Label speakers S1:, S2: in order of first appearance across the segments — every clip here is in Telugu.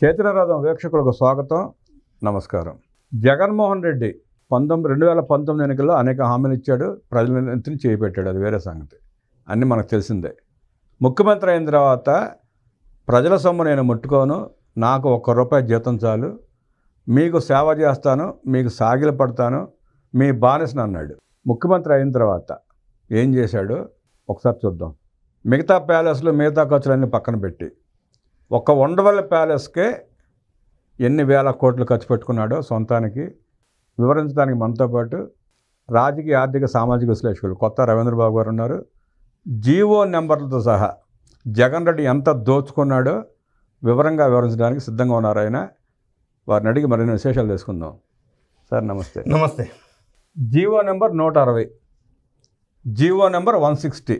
S1: చేతుల రథం వీక్షకులకు స్వాగతం, నమస్కారం. జగన్మోహన్ రెడ్డి 2019 ఎన్నికల్లో అనేక హామీలు ఇచ్చాడు, ప్రజల నెత్తిన చేపెట్టాడు, అది వేరే సంగతి, అన్నీ మనకు తెలిసిందే. ముఖ్యమంత్రి అయిన తర్వాత ప్రజల సొమ్ము నేను ముట్టుకోను, నాకు ₹1 జీతం చాలు, మీకు సేవ చేస్తాను, మీకు సాగిలు పడతాను, మీ బానిసను అన్నాడు. ముఖ్యమంత్రి అయిన తర్వాత ఏం చేశాడు ఒకసారి చూద్దాం. మిగతా ప్యాలెస్లు మిగతా ఖర్చులన్నీ పక్కన పెట్టి ఒక్క ఉండవల్లి ప్యాలెస్కే ఎన్ని వేల కోట్లు ఖర్చు పెట్టుకున్నాడో సొంతానికి వివరించడానికి మనతో పాటు రాజకీయ, ఆర్థిక, సామాజిక విశ్లేషకులు కొత్త రవీంద్రబాబు గారు ఉన్నారు. జీవో నెంబర్లతో సహా జగన్ రెడ్డి ఎంత దోచుకున్నాడో వివరంగా వివరించడానికి సిద్ధంగా ఉన్నారు ఆయన. వారిని అడిగి మరిన్ని విశేషాలు తెలుసుకుందాం. సార్ నమస్తే.
S2: నమస్తే.
S1: జీవో నెంబర్ 160, జీవో నెంబర్ 160,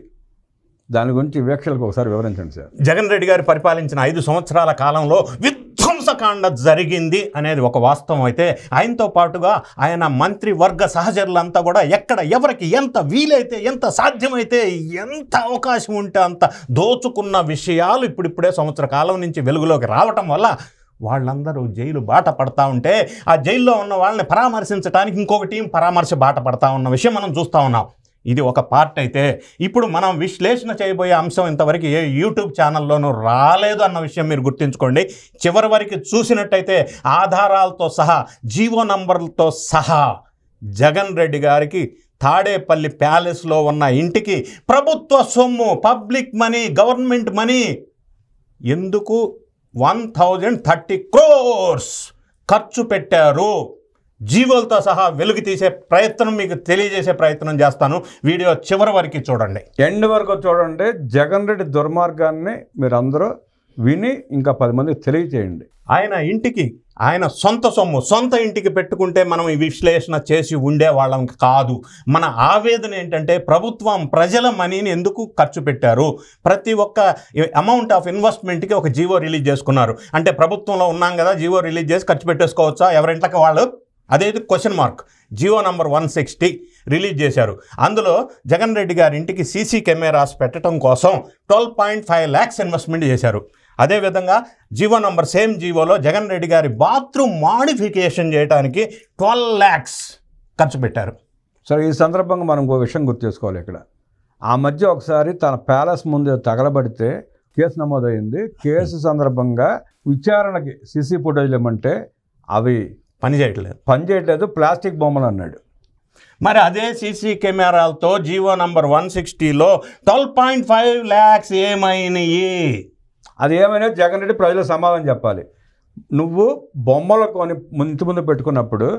S1: దాని గురించి వీక్షకులకు ఒకసారి వివరించండి సార్.
S2: జగన్ రెడ్డి గారు పరిపాలించిన 5 సంవత్సరాల కాలంలో విధ్వంసకాండ జరిగింది అనేది ఒక వాస్తవం అయితే, ఆయనతో పాటుగా ఆయన మంత్రివర్గ సహచరులంతా కూడా ఎక్కడ ఎవరికి ఎంత వీలైతే, ఎంత సాధ్యమైతే, ఎంత అవకాశం ఉంటే అంత దోచుకున్న విషయాలు ఇప్పుడిప్పుడే సంవత్సర కాలం నుంచి వెలుగులోకి రావటం వల్ల వాళ్ళందరూ జైలు బాట పడతా ఉంటే, ఆ జైల్లో ఉన్న వాళ్ళని పరామర్శించడానికి ఇంకొక టీం పరామర్శ బాట పడతా ఉన్న విషయం మనం చూస్తూ ఉన్నాం. ఇది ఒక పార్ట్ అయితే, ఇప్పుడు మనం విశ్లేషణ చేయబోయే అంశం ఇంతవరకు ఏ యూట్యూబ్ ఛానల్లోనూ రాలేదు అన్న విషయం మీరు గుర్తుంచుకోండి. చివరి వరకు చూసినట్టయితే ఆధారాలతో సహా, జీవో నంబర్లతో సహా జగన్ రెడ్డి గారికి తాడేపల్లి ప్యాలెస్లో ఉన్న ఇంటికి ప్రభుత్వ సొమ్ము, పబ్లిక్ మనీ, గవర్నమెంట్ మనీ ఎందుకు 1030 crores ఖర్చు పెట్టారు. జీవోలతో సహా వెలుగు తీసే ప్రయత్నం, మీకు తెలియజేసే ప్రయత్నం చేస్తాను. వీడియో చివరి వరకు చూడండి,
S1: ఎండ్ వరకు చూడండి. జగన్ రెడ్డి దుర్మార్గాన్ని మీరు అందరూ విని ఇంకా 10 మందికి తెలియచేయండి.
S2: ఆయన ఇంటికి, ఆయన సొంత సొమ్ము, సొంత ఇంటికి పెట్టుకుంటే మనం ఈ విశ్లేషణ చేసి ఉండేవాళ్ళం కాదు. మన ఆవేదన ఏంటంటే, ప్రభుత్వం ప్రజల మనీని ఎందుకు ఖర్చు పెట్టారు. ప్రతి ఒక్క అమౌంట్ ఆఫ్ ఇన్వెస్ట్మెంట్కి ఒక జీవో రిలీజ్ చేసుకున్నారు. అంటే ప్రభుత్వంలో ఉన్నాం కదా, జీవో రిలీజ్ చేసి ఖర్చు పెట్టేసుకోవచ్చా ఎవరింట్లకి వాళ్ళు? అదేది question mark. GO number 160 release చేశారు. అందులో జగన్ రెడ్డి గారి ఇంటికి సీసీ కెమెరాస్ పెట్టడం కోసం 12.5 lakhs ఇన్వెస్ట్మెంట్ చేశారు. అదేవిధంగా జీవో నంబర్ సేమ్ జీవోలో జగన్ రెడ్డి గారి బాత్రూమ్ మాడిఫికేషన్ చేయడానికి 12 lakhs ఖర్చు పెట్టారు.
S1: సరే, ఈ సందర్భంగా మనం ఇంకో విషయం గుర్తు చేసుకోవాలి. ఇక్కడ ఆ మధ్య ఒకసారి తన ప్యాలెస్ ముందు తగలబడితే కేసు నమోదైంది. కేసు సందర్భంగా విచారణకి సీసీ ఫుటేజ్లు ఇవ్వమంటే అవి పనిచేయట్లేదు, ప్లాస్టిక్ బొమ్మలు అన్నాడు.
S2: మరి అదే సీసీ కెమెరాలతో జీవో నంబర్ 160లో 12.5 lakhs ఏమైనాయి?
S1: అది ఏమైనా జగన్ రెడ్డి ప్రజలకు సమాధానం చెప్పాలి. నువ్వు బొమ్మలు కొని ఇంటి ముందు పెట్టుకున్నప్పుడు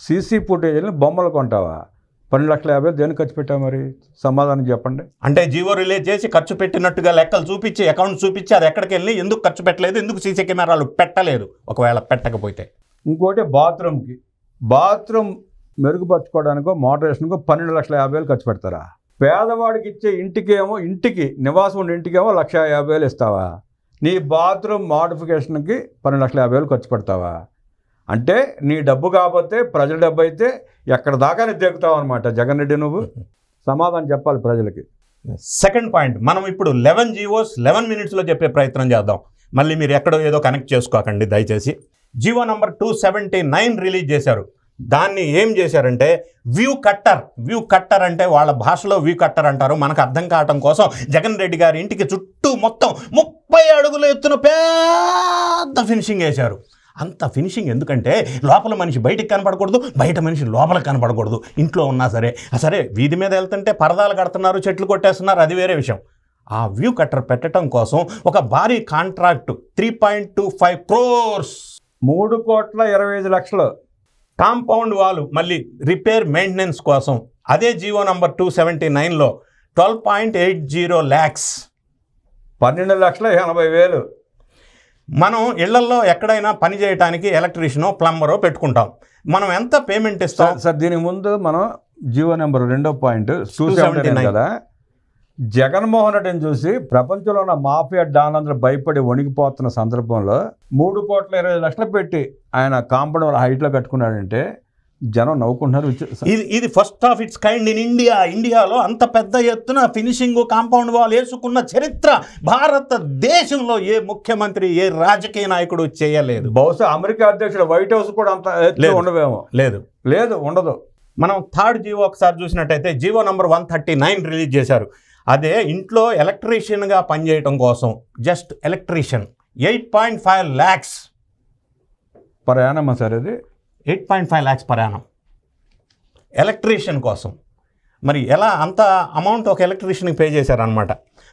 S1: సీసీ ఫుటేజ్ని బొమ్మలు కొంటావా? 12,50,000 దేనికి ఖర్చు పెట్టావు? మరి సమాధానం చెప్పండి.
S2: అంటే జీవో రిలీజ్ చేసి ఖర్చు పెట్టినట్టుగా లెక్కలు చూపించి, అకౌంట్ చూపించి, అది ఎక్కడికి వెళ్ళి ఎందుకు ఖర్చు పెట్టలేదు, ఎందుకు సీసీ కెమెరాలు పెట్టలేదు, ఒకవేళ పెట్టకపోతే.
S1: ఇంకోటి బాత్రూమ్ మెరుగుపరచుకోవడానికో మోడరేషన్కో 12,50,000 ఖర్చు పెడతారా? పేదవాడికి ఇచ్చే ఇంటికి నివాసం ఉండే ఇంటికేమో 1,50,000 ఇస్తావా? నీ బాత్రూమ్ మోడిఫికేషన్కి 12,50,000 ఖర్చు పెడతావా? అంటే నీ డబ్బు కాకపోతే, ప్రజల డబ్బు అయితే ఎక్కడ దాకా దిగుతావు అనమాట. జగన్ రెడ్డి, నువ్వు సమాధానం చెప్పాలి ప్రజలకి.
S2: సెకండ్ పాయింట్, మనం ఇప్పుడు 11 GOs 11 minutesలో చెప్పే ప్రయత్నం చేద్దాం. మళ్ళీ మీరు ఎక్కడో ఏదో కనెక్ట్ చేసుకోకండి దయచేసి. జీవో నంబర్ 279 రిలీజ్ చేశారు. దాన్ని ఏం చేశారంటే వ్యూ కట్టర్ అంటే వాళ్ళ భాషలో వ్యూ కట్టర్ అంటారు, మనకు అర్థం కావటం కోసం జగన్ రెడ్డి గారి ఇంటికి చుట్టూ మొత్తం 30 అడుగుల ఎత్తున పెద్ద ఫినిషింగ్ వేశారు. అంత ఫినిషింగ్ ఎందుకంటే లోపల మనిషి బయటికి కనపడకూడదు, బయట మనిషి లోపలికి కనపడకూడదు. ఇంట్లో ఉన్నా సరే వీధి మీద వెళ్తుంటే పరదాలు కడుతున్నారు, చెట్లు కొట్టేస్తున్నారు, అది వేరే విషయం. ఆ వ్యూ కట్టర్ పెట్టడం కోసం ఒక భారీ కాంట్రాక్టు 3.25 crores,
S1: 3,25,00,000
S2: కాంపౌండ్ వాల్, మళ్ళీ రిపేర్ మెయింటెనెన్స్ కోసం అదే జీవో నంబర్ 279లో 12.80 lakhs,
S1: 12,80,000.
S2: మనం ఇళ్లలో ఎక్కడైనా పని చేయడానికి ఎలక్ట్రీషియనో ప్లంబరో పెట్టుకుంటాం, మనం ఎంత పేమెంట్ ఇస్తాం
S1: సార్? దీనికి ముందు మనం జీవో నెంబర్ 2వ పాయింట్ 279 కదా, జగన్మోహన్ రెడ్డిని చూసి ప్రపంచంలో ఉన్న మాఫియా డాన్లందరూ భయపడి వణికిపోతున్న సందర్భంలో 3,20,00,000 పెట్టి ఆయన కాంపౌండ్ హైట్లో కట్టుకున్నాడంటే జనం నవ్వుకుంటున్నారు.
S2: ఇది first of it's kind in India. ఇండియాలో అంత పెద్ద ఎత్తున ఫినిషింగ్ కాంపౌండ్ వాల్ వేసుకున్న చరిత్ర భారతదేశంలో ఏ ముఖ్యమంత్రి ఏ రాజకీయ నాయకుడు చేయలేదు.
S1: బహుశా అమెరికా అధ్యక్షుడు వైట్ హౌస్ కూడా అంత ఉండవేమో. లేదు ఉండదు.
S2: మనం థర్డ్ జీవో ఒకసారి చూసినట్టయితే జీవో నంబర్ 139 రిలీజ్ చేశారు. అదే ఇంట్లో ఎలక్ట్రీషియన్గా పనిచేయటం కోసం, just electrician 8.5 lakhs
S1: per annum sir. అది
S2: 8.5 lakhs పర్ యానం ఎలక్ట్రీషియన్ కోసం. మరి ఎలా అంత అమౌంట్ ఒక ఎలక్ట్రీషియన్కి పే చేశారనమాట.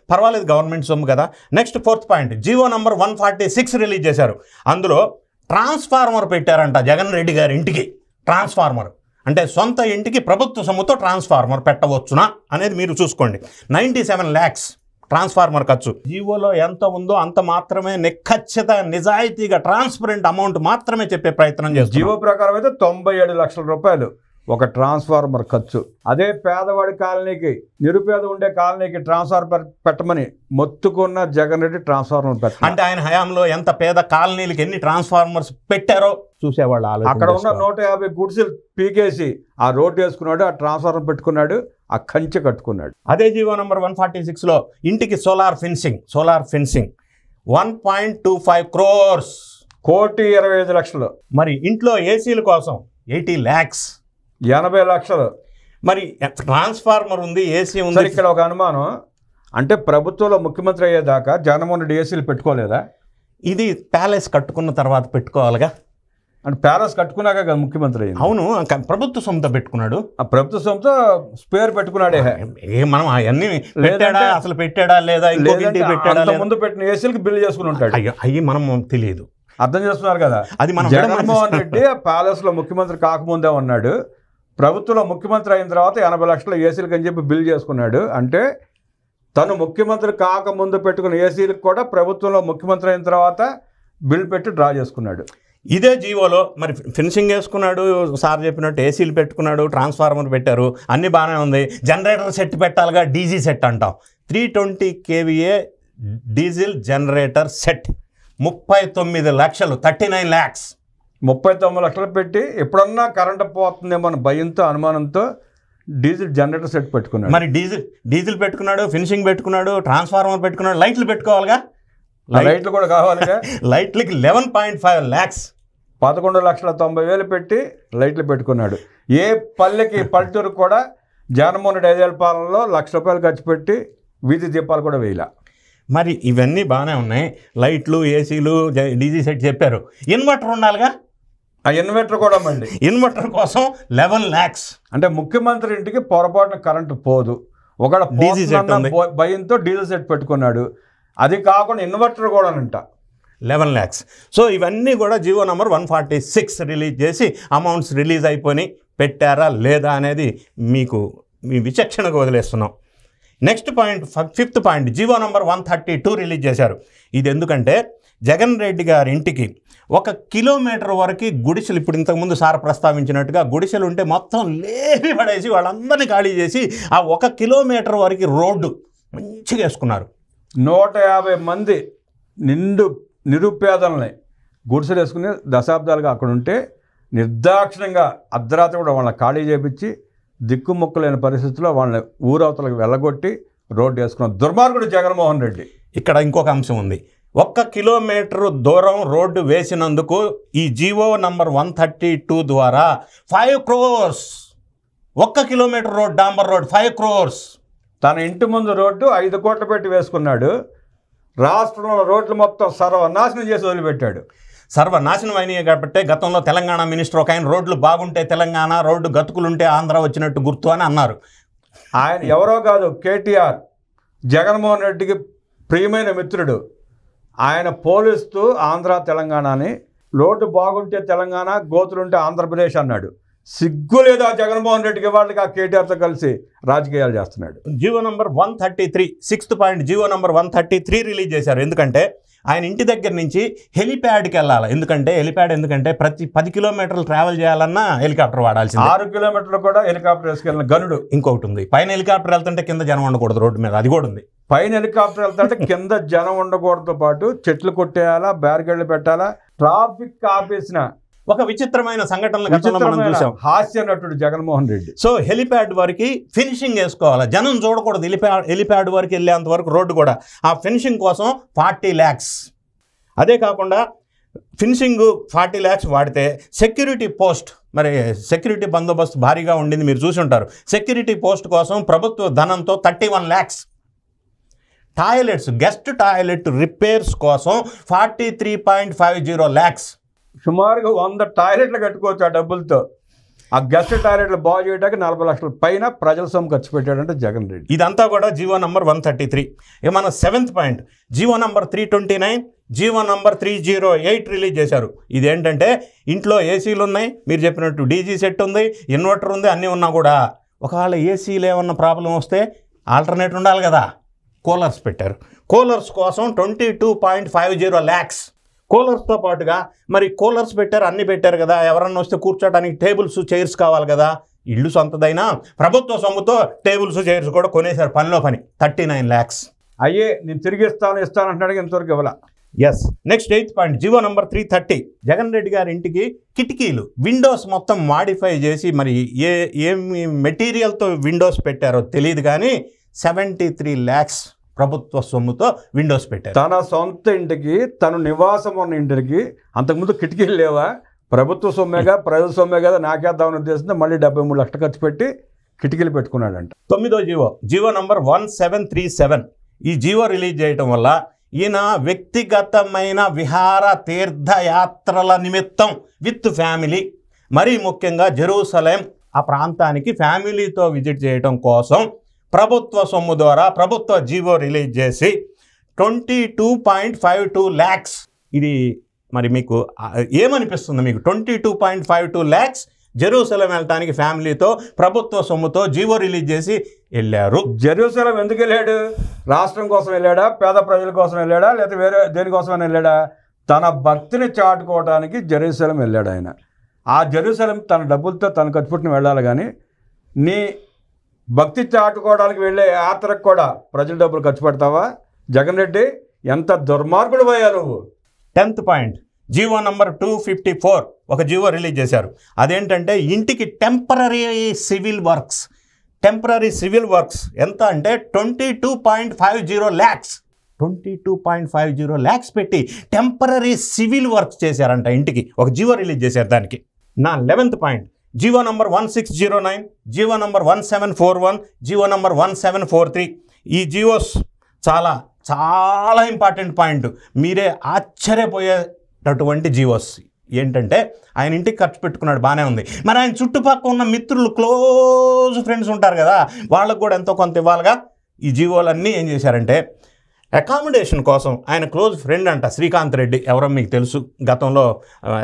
S2: పర్వాలేదు, గవర్నమెంట్ సొమ్ము కదా. Next fourth point GO number 146 release చేశారు. అందులో ట్రాన్స్ఫార్మర్ పెట్టారంట జగన్ రెడ్డి గారి ఇంటికి. ట్రాన్స్ఫార్మర్ అంటే సొంత ఇంటికి ప్రభుత్వ సొమ్ముతో ట్రాన్స్ఫార్మర్ పెట్టవచ్చునా అనేది మీరు చూసుకోండి. 97 lakhs ట్రాన్స్ఫార్మర్ ఖర్చు. జీవోలో ఎంత ఉందో అంత మాత్రమే నిఖచ్చిత నిజాయితీగా ట్రాన్స్పరెంట్ అమౌంట్ మాత్రమే చెప్పే ప్రయత్నం చేస్తారు.
S1: జీవో ప్రకారం అయితే 97 లక్షల రూపాయలు ఒక ట్రాన్స్ఫార్మర్ ఖర్చు. అదే పేదవాడి కాలనీకి, నిరుపేద ఉండే కాలనీకి ట్రాన్స్ఫార్మర్ పెట్టమని మొత్తుకున్న జగన్ రెడ్డి ట్రాన్స్ఫార్మర్ పెట్ట
S2: అంటే ఆయన హయాంలో ఎంత పేద కాలనీలకు ఎన్ని ట్రాన్స్ఫార్మర్స్ పెట్టారో చూసేవాళ్ళు.
S1: అక్కడ ఉన్న 150 గుడిసెలు పీకేసి ఆ రోడ్డు వేసుకున్నాడు, ఆ ట్రాన్స్ఫార్మర్ పెట్టుకున్నాడు, ఆ కంచె కట్టుకున్నాడు.
S2: అదే జీవో నంబర్ 146లో ఇంటికి సోలార్ ఫెన్సింగ్ 1.25 crores,
S1: 1,25,00,000.
S2: మరి ఇంట్లో ఏసీల కోసం 80 lakhs,
S1: 80 లక్షలు.
S2: మరి ట్రాన్స్ఫార్మర్ ఉంది, ఏసీ ఉంది.
S1: ఇక్కడ ఒక అనుమానం, అంటే ప్రభుత్వంలో ముఖ్యమంత్రి అయ్యేదాకా జగన్మోహన్ రెడ్డి ఏసీలు పెట్టుకోలేదా?
S2: ఇది ప్యాలెస్ కట్టుకున్న తర్వాత పెట్టుకోవాలిగా.
S1: అంటే ప్యాలెస్ కట్టుకున్నాక కదా ముఖ్యమంత్రి అయ్యింది.
S2: అవును, ప్రభుత్వ సొమ్ముతో పెట్టుకున్నాడు.
S1: ఆ ప్రభుత్వ సొమ్ముతో స్పేర్ పెట్టుకున్నాడే.
S2: మనం అవన్నీ పెట్టాడా, అసలు పెట్టాడా లేదా, ఇంకొకటి పెట్టాడా,
S1: ముందు పెట్టిన ఏసీలకు బిల్లు చేసుకుని ఉంటాడు.
S2: అయ్యి మనం తెలియదు,
S1: అర్థం చేస్తున్నారు కదా.
S2: అది మనం
S1: జగన్మోహన్ రెడ్డి ప్యాలెస్ లో ముఖ్యమంత్రి కాకముందే ఉన్నాడు, ప్రభుత్వంలో ముఖ్యమంత్రి అయిన తర్వాత 80 లక్షల ఏసీలకు అని చెప్పి బిల్ చేసుకున్నాడు. అంటే తను ముఖ్యమంత్రి కాకముందు పెట్టుకున్న ఏసీలకు కూడా ప్రభుత్వంలో ముఖ్యమంత్రి అయిన తర్వాత బిల్ పెట్టి డ్రా చేసుకున్నాడు.
S2: ఇదే జీవోలో మరి ఫినిషింగ్ వేసుకున్నాడు, సార్ చెప్పినట్టు ఏసీలు పెట్టుకున్నాడు, ట్రాన్స్ఫార్మర్ పెట్టారు, అన్నీ బాగానే ఉంది. జనరేటర్ సెట్ పెట్టాలిగా, డీజీ సెట్ అంటాం. 320 kVA డీజిల్ జనరేటర్ సెట్ 39 లక్షలు, 39 lakhs.
S1: 39 లక్షలు పెట్టి ఎప్పుడన్నా కరెంట్ పోతుందేమో అని భయంతో, అనుమానంతో డీజిల్ జనరేటర్ సెట్ పెట్టుకున్నాడు.
S2: మరి డీజిల్ పెట్టుకున్నాడు, ఫినిషింగ్ పెట్టుకున్నాడు, ట్రాన్స్ఫార్మర్ పెట్టుకున్నాడు, లైట్లు పెట్టుకోవాలిగా.
S1: లైట్లు కూడా కావాలిగా.
S2: లైట్లకి 11.5 lakhs,
S1: 11,90,000 పెట్టి లైట్లు పెట్టుకున్నాడు. ఏ పల్లెకి పల్లెటూరు కూడా జగన్మోహన్ రెడ్డి 5 ఏళ్ల పాలనలో ₹1,00,000 ఖర్చు పెట్టి వీధి దీపాలు కూడా వేయాల.
S2: మరి ఇవన్నీ బాగానే ఉన్నాయి. లైట్లు, ఏసీలు, డీజీ సెట్ చెప్పారు. ఇన్వర్టర్ ఉండాలిగా.
S1: ఆ ఇన్వర్టర్ కూడా మళ్ళీ
S2: ఇన్వర్టర్ కోసం 11 lakhs.
S1: అంటే ముఖ్యమంత్రి ఇంటికి పొరపాటున కరెంటు పోదు, ఒకవేళ డీజీ సెట్ భయంతో డీజిల్ సెట్ పెట్టుకున్నాడు. అది కాకుండా ఇన్వర్టర్ కూడా అంట
S2: 11 lakhs. సో ఇవన్నీ కూడా జీవో నంబర్ 146 రిలీజ్ చేసి అమౌంట్స్ రిలీజ్ అయిపోయి పెట్టారా లేదా అనేది మీకు మీ విచక్షణకు వదిలేస్తున్నాం. Next point, fifth point, GO number 132 release చేశారు. ఇది ఎందుకంటే జగన్ రెడ్డి గారి ఇంటికి 1 కిలోమీటర్ వరకు గుడిసెలు, ఇప్పుడు ఇంతకుముందు సార్ ప్రస్తావించినట్టుగా గుడిసెలు ఉంటే మొత్తం లేపి పడేసి వాళ్ళందరినీ ఖాళీ చేసి ఆ 1 కిలోమీటర్ వరకు రోడ్డు మంచిగా వేసుకున్నారు.
S1: 150 మంది నిరుపేదల్ని గుడిసెలు వేసుకుని దశాబ్దాలుగా అక్కడ ఉంటే నిర్దాక్షిణ్యంగా అర్ధరాత్రి కూడా వాళ్ళని ఖాళీ చేపించి దిక్కుముక్కలేని పరిస్థితుల్లో వాళ్ళని ఊరవతలకు వెళ్ళగొట్టి రోడ్డు వేసుకున్న దుర్మార్గుడు జగన్మోహన్ రెడ్డి.
S2: ఇక్కడ ఇంకొక అంశం ఉంది. 1 కిలోమీటర్ దూరం రోడ్డు వేసినందుకు ఈ జీవో నంబర్ 132 ద్వారా 5 crores, 1 కిలోమీటర్ రోడ్, డాంబర్ రోడ్ 5 crores.
S1: తన ఇంటి ముందు రోడ్డు 5 కోట్లు పెట్టి వేసుకున్నాడు. రాష్ట్రంలో రోడ్లు మొత్తం సర్వనాశనం చేసి వదిలిపెట్టాడు.
S2: సర్వనాశనం అయినాయి కాబట్టి గతంలో తెలంగాణ మినిస్టర్ ఒక ఆయన రోడ్లు బాగుంటే తెలంగాణ, రోడ్డు గతుకులుంటే ఆంధ్ర వచ్చినట్టు గుర్తు అని అన్నారు.
S1: ఆయన ఎవరో కాదు, కేటీఆర్ జగన్మోహన్ రెడ్డికి ప్రియమైన మిత్రుడు. ఆయన పోలిస్తూ ఆంధ్ర తెలంగాణని, రోడ్డు బాగుంటే తెలంగాణ, గోతులుంటే ఆంధ్రప్రదేశ్ అన్నాడు. సిగ్గు లేదా జగన్మోహన్ రెడ్డికి, వాళ్ళకి ఆ కేటీఆర్తో కలిసి రాజకీయాలు చేస్తున్నాడు.
S2: GO number 133, 6th point, GO number 133 release చేశారు. ఎందుకంటే ఆయన ఇంటి దగ్గర నుంచి హెలిప్యాడ్కి వెళ్ళాలి. ఎందుకంటే ప్రతి 10 కిలోమీటర్లు ట్రావెల్ చేయాలన్నా హెలికాప్టర్ వాడాల్సింది.
S1: 6 కిలోమీటర్లు కూడా హెలికాప్టర్ వేసుకెళ్ళిన గనుడు.
S2: ఇంకొకటి ఉంది, పైన హెలికాప్టర్ వెళ్తుంటే కింద జనం ఉండకూడదు రోడ్డు మీద, అది కూడా ఉంది.
S1: పైన హెలికాప్టర్ వెళ్తుంటే కింద జనం ఉండకూడదుతో పాటు చెట్లు కొట్టేయాలా, బ్యారికేడ్లు పెట్టాలా. ట్రాఫిక్ ఆపేసిన
S2: ఒక విచిత్రమైన సంఘటనలు గతంలో మనం చూసాం.
S1: హాస్య నటుడు జగన్మోహన్ రెడ్డి.
S2: సో హెలిప్యాడ్ వరకు ఫినిషింగ్ వేసుకోవాలి, జనం చూడకూడదు. హెలిప్యాడ్ వరకు వెళ్ళేంత వరకు రోడ్డు కూడా ఆ ఫినిషింగ్ కోసం 40 lakhs. అదే కాకుండా ఫినిషింగ్ 40 lakhs వాడితే సెక్యూరిటీ పోస్ట్, మరి సెక్యూరిటీ బందోబస్తు భారీగా ఉండింది, మీరు చూసి ఉంటారు. సెక్యూరిటీ పోస్ట్ కోసం ప్రభుత్వ ధనంతో 31 lakhs. Toilets, guest toilet repairs కోసం 43.50 lakhs.
S1: సుమారుగా 100 టాయిలెట్లు కట్టుకోవచ్చు ఆ డబ్బులతో. ఆ గెస్ట్ టాయిలెట్లు బాగు చేయడానికి 40 లక్షల పైన ప్రజల సొమ్ము ఖర్చు పెట్టాడంటే జగన్ రెడ్డి.
S2: ఇదంతా కూడా జీవో నంబర్ 133. ఇక మన 7th point GO number 329, GO number 308 release చేశారు. ఇదేంటంటే ఇంట్లో ఏసీలు ఉన్నాయి, మీరు చెప్పినట్టు డీజీ సెట్ ఉంది, ఇన్వర్టర్ ఉంది, అన్నీ ఉన్నా కూడా ఒకవేళ ఏసీలు ఏమన్నా ప్రాబ్లం వస్తే ఆల్టర్నేట్ ఉండాలి కదా, కూలర్స్ పెట్టారు. కూలర్స్ కోసం 22.50 lakhs. కూలర్స్తో పాటుగా మరి కూలర్స్ పెట్టారు, అన్నీ పెట్టారు కదా, ఎవరన్నా వస్తే కూర్చోడానికి టేబుల్స్ చైర్స్ కావాలి కదా. ఇల్లు సొంతదైనా ప్రభుత్వ సొమ్ముతో టేబుల్స్ చైర్స్ కూడా కొనేశారు, పనిలో పని 39 lakhs.
S1: అయ్యే నేను తిరిగి ఇస్తాను అంటున్నాడు, ఇంతవరకు ఇవ్వాల.
S2: Yes. Next 8th point GO number 330. Jagan Reddy గారి ఇంటికి కిటికీలు, విండోస్ మొత్తం మాడిఫై చేసి మరి ఏమి మెటీరియల్తో విండోస్ పెట్టారో తెలియదు కానీ 73 lakhs ప్రభుత్వ సొమ్ముతో విండోస్ పెట్టారు.
S1: తన సొంత ఇంటికి, తను నివాసం ఉన్న ఇంటికి అంతకుముందు కిటికీలు లేవా? ప్రభుత్వ సొమ్మేగా, ప్రజల సొమ్మే కదా, నాకేద్దామని ఉద్దేశంతో మళ్ళీ 73 లక్షలు ఖర్చు పెట్టి కిటికీలు పెట్టుకున్నాడంట.
S2: 9వ జీవో నంబర్ 1737. ఈ జీవో రిలీజ్ చేయటం వల్ల ఈయన వ్యక్తిగతమైన విహార తీర్థయాత్రల నిమిత్తం విత్ ఫ్యామిలీ, మరీ ముఖ్యంగా జెరూసలేం ఆ ప్రాంతానికి ఫ్యామిలీతో విజిట్ చేయటం కోసం ప్రభుత్వ సొమ్ము ద్వారా ప్రభుత్వ జీవో రిలీజ్ చేసి 22.52 lakhs. ఇది మరి మీకు ఏమనిపిస్తుంది? మీకు 22.52 lakhs జెరూసలేం వెళ్ళటానికి ఫ్యామిలీతో ప్రభుత్వ సొమ్ముతో జీవో రిలీజ్ చేసి వెళ్ళారు.
S1: జెరూసలేం ఎందుకు వెళ్ళాడు? రాష్ట్రం కోసం వెళ్ళాడా, పేద ప్రజల కోసం వెళ్ళాడా, లేదా వేరే దేనికోసమైనా వెళ్ళాడా? తన భక్తిని చాటుకోవడానికి జెరూసలేం వెళ్ళాడు ఆయన. ఆ జెరూసలేం తన డబ్బులతో తన ఖర్చు పెట్టుకుని వెళ్ళాలి కానీ నీ భక్తి చాటుకోవడానికి వెళ్ళే యాత్రకు కూడా ప్రజల డబ్బులు ఖర్చు పెడతావా? జగన్ రెడ్డి ఎంత దుర్మార్గుడు పోయా నువ్వు.
S2: 10th పాయింట్ జీవో నంబర్ 254 ఒక జీవో రిలీజ్ చేశారు. అదేంటంటే ఇంటికి టెంపరరీ సివిల్ వర్క్స్ ఎంత అంటే 22.50 lakhs. 22.50 lakhs పెట్టి టెంపరరీ సివిల్ వర్క్స్ చేశారంట ఇంటికి. ఒక జీవో రిలీజ్ చేశారు దానికి. నా 11th point GO number 1609, GO number 1741, GO number 1743. ఈ జీవోస్ చాలా చాలా ఇంపార్టెంట్ పాయింట్, మీరే ఆశ్చర్యపోయేటటువంటి జీవోస్. ఏంటంటే ఆయన ఇంటికి ఖర్చు పెట్టుకున్నాడు, బాగానే ఉంది, మరి ఆయన చుట్టుపక్కల ఉన్న మిత్రులు, క్లోజ్ ఫ్రెండ్స్ ఉంటారు కదా, వాళ్ళకు కూడా ఎంతో కొంత ఇవ్వాలిగా. ఈ జీవోలన్నీ ఏం చేశారంటే అకామిడేషన్ కోసం, ఆయన క్లోజ్ ఫ్రెండ్ అంట శ్రీకాంత్ రెడ్డి, ఎవరో మీకు తెలుసు, గతంలో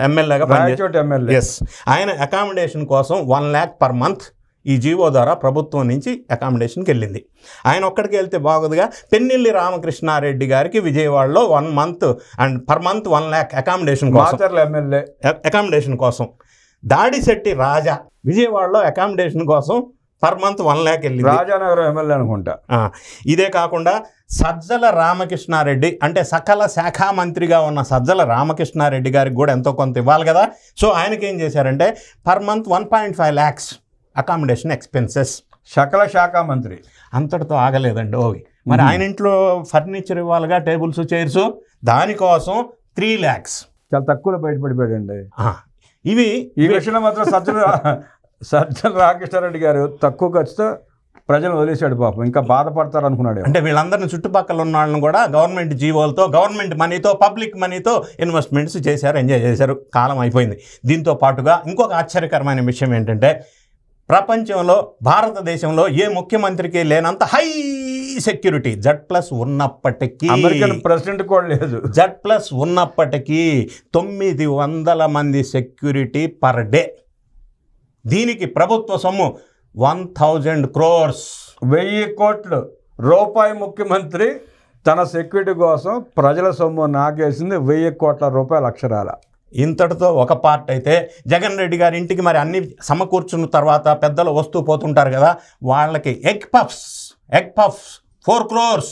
S2: ఎమ్మెల్యేగా పనిచేశారు. ఎస్. ఆయన అకామిడేషన్ కోసం 1 lakh per month ఈ జీవో ద్వారా ప్రభుత్వం నుంచి అకామిడేషన్కి వెళ్ళింది. ఆయన ఒక్కడికి వెళ్తే బాగోదుగా, పెన్నెల్లి రామకృష్ణారెడ్డి గారికి విజయవాడలో 1 month and per month 1 lakh accommodation కోసం. దాడిశెట్టి రాజా విజయవాడలో అకామిడేషన్ కోసం per month 1 lakh వెళ్ళింది.
S1: రాజానగరం ఎమ్మెల్యే అనుకుంటా.
S2: ఇదే కాకుండా సజ్జల రామకృష్ణారెడ్డి, అంటే సకల శాఖ మంత్రిగా ఉన్న సజ్జల రామకృష్ణారెడ్డి గారికి కూడా ఎంతో కొంత ఇవ్వాలి కదా. సో ఆయనకి ఏం చేశారంటే per month 1.5 lakhs accommodation expenses.
S1: సకల శాఖ మంత్రి
S2: అంతటితో ఆగలేదండి. మరి ఆయన ఇంట్లో ఫర్నిచర్ ఇవ్వాలిగా, టేబుల్స్ చైర్స్, దానికోసం 3 lakhs.
S1: చాలా తక్కువలో బయటపడిపోయాడండి.
S2: ఇవి
S1: ఈ విషయంలో మాత్రం సజ్జల రామకృష్ణారెడ్డి గారు తక్కువ ఖర్చుతో ప్రజలు వదిలేశాడు పాపం, ఇంకా బాధపడతారు అనుకున్నాడు.
S2: అంటే వీళ్ళందరినీ చుట్టుపక్కల ఉన్న వాళ్ళని కూడా గవర్నమెంట్ జీవోలతో, గవర్నమెంట్ మనీతో, పబ్లిక్ మనీతో ఇన్వెస్ట్మెంట్స్ చేశారు, ఎంజాయ్ చేశారు. కాలం అయిపోయింది. దీంతో పాటుగా ఇంకొక ఆశ్చర్యకరమైన విషయం ఏంటంటే ప్రపంచంలో, భారతదేశంలో ఏ ముఖ్యమంత్రికి లేనంత హై సెక్యూరిటీ Z+ ఉన్నప్పటికీ,
S1: అమెరికన్ ప్రెసిడెంట్ కూడా లేదు,
S2: Z+ ఉన్నప్పటికీ 900 మంది సెక్యూరిటీ పర్ డే. దీనికి ప్రభుత్వ సొమ్ము 1000 crores,
S1: 1000 కోట్లు రూపాయి. ముఖ్యమంత్రి తన సెక్యూరిటీ కోసం ప్రజల సొమ్ము నాగేసింది 1000 కోట్ల రూపాయలు అక్షరాల.
S2: ఇంతటితో ఒక పార్ట్ అయితే, జగన్ రెడ్డి గారి ఇంటికి మరి అన్ని సమకూర్చున్న తర్వాత పెద్దలు వస్తూ పోతుంటారు కదా, వాళ్ళకి ఎగ్ పఫ్స్ 4 crores.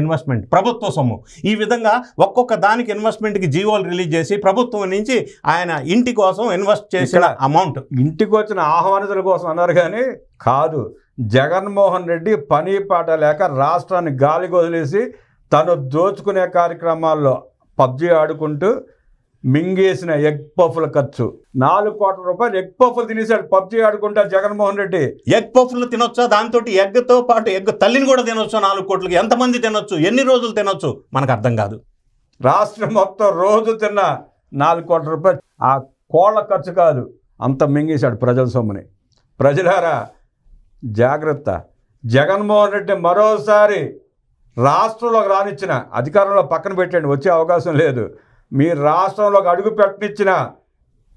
S2: ఇన్వెస్ట్మెంట్, ప్రభుత్వ సొమ్ము. ఈ విధంగా ఒక్కొక్క దానికి ఇన్వెస్ట్మెంట్కి జీవోలు రిలీజ్ చేసి ప్రభుత్వం నుంచి ఆయన ఇంటి కోసం ఇన్వెస్ట్ చేసిన అమౌంట్.
S1: ఇంటికి వచ్చిన ఆహ్వానితుల కోసం అన్నారు కానీ కాదు. జగన్మోహన్ రెడ్డి పని పాట లేక రాష్ట్రాన్ని గాలికి వదిలేసి తను దోచుకునే కార్యక్రమాల్లో పబ్జీ ఆడుకుంటూ మింగేసిన ఎగ్ పఫ్ల ఖర్చు 4 కోట్ల రూపాయలు ఎగ్ పఫ్లు తినేశాడు పబ్జీ ఆడుకుంటా జగన్మోహన్ రెడ్డి.
S2: ఎగ్ పఫ్లు తినొచ్చా? దాంతో ఎగ్తో పాటు ఎగ్ తల్లిని కూడా తినొచ్చా? 4 కోట్లకి ఎంతమంది తినొచ్చు? ఎన్ని రోజులు తినొచ్చు? మనకు అర్థం కాదు.
S1: రాష్ట్రం మొత్తం రోజు తిన్న 4 కోట్ల రూపాయలు ఆ కోళ్ళ ఖర్చు కాదు, అంత మింగేశాడు ప్రజల సొమ్ముని. ప్రజలారా జాగ్రత్త. జగన్మోహన్ రెడ్డి మరోసారి రాష్ట్రంలోకి రానిచ్చిన, అధికారంలో పక్కన పెట్టండి, వచ్చే అవకాశం లేదు, మీ రాష్ట్రంలోకి అడుగు పెట్టనిచ్చిన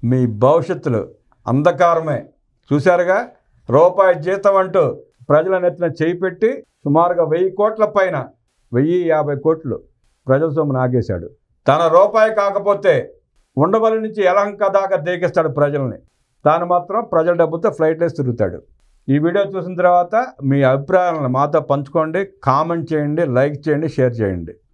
S1: మీ భవిష్యత్తులు అంధకారమే. చూశారుగా, రూపాయి జీతం అంటూ ప్రజల నెత్తిన చేయి పెట్టి సుమారుగా 1000 కోట్ల పైన 1050 కోట్లు ప్రజల సొమ్మును ఆగేశాడు. తన రూపాయి కాకపోతే ఉండవల్లి నుంచి యలహంక దాకా దేకిస్తాడు ప్రజల్ని. తాను మాత్రం ప్రజల డబ్బుతో ఫ్లైట్ వేసి తిరుగుతాడు. ఈ వీడియో చూసిన తర్వాత మీ అభిప్రాయాలను మాతో పంచుకోండి, కామెంట్ చేయండి, లైక్ చేయండి, షేర్ చేయండి.